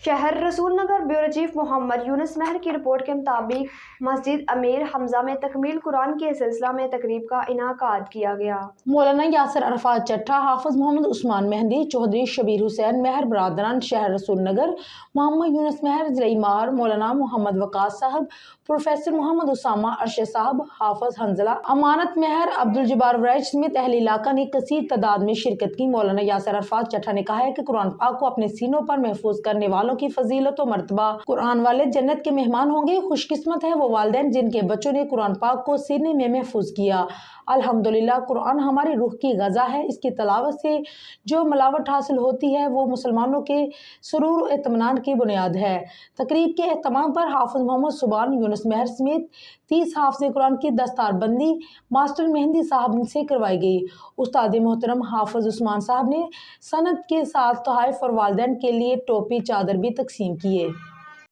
शहर रसूल नगर bureau chief Mohammad Yunus महर की रिपोर्ट के मुताबिक मस्जिद अमीर हमजा में तकमील कुरान के सिलसिला में तकरीब का इनाकाद किया गया। मौलाना यासिर अरफात चट्ठा, हाफिज मोहम्मद उस्मान मेहंदी, चौधरी शबीर हुसैन महर बरादरान शहर रसूल नगर, मोहम्मद यूनुस महर ज़िला मार, मौलाना मोहम्मद वकास साहब, प्रोफेसर मोहम्मद उसामा अरशद साहब, हाफिज हंजला अमानत महर, अब्दुल जब्बार वैज समेत अहले इलाका ने कसीर तादाद में शिरकत की। मौलाना यासिर अरफात चट्ठा ने कहा है कि कुरान पाक को अपने सीनों पर महफूज करने वालों की फजीलत और मर्तबा, कुरान वाले जन्नत के मेहमान होंगे। खुशकिस्मत है वो वालिदैन जिनके बच्चों ने कुरान पाक को सीने में महफूज किया। अल्हम्दुलिल्लाह, कुरान हमारी रूह की ग़ज़ा है। इसकी तलावत से जो मलावट हासिल होती है वो मुसलमानों के सुरूर और इत्मीनान की बुनियाद है। तकरीब के एहतमाम पर हाफिज मोहम्मद सुबान यूनुस महर समेत 30 हाफिज़ कुरान की दस्तारबंदी मास्टर मेहंदी साहब से करवाई गई। उस्ताद मोहतरम हाफिज उस्मान साहब ने सनत के साथ तोहफ़े और वालिदैन के लिए टोपी चादर भी तकसीम किए।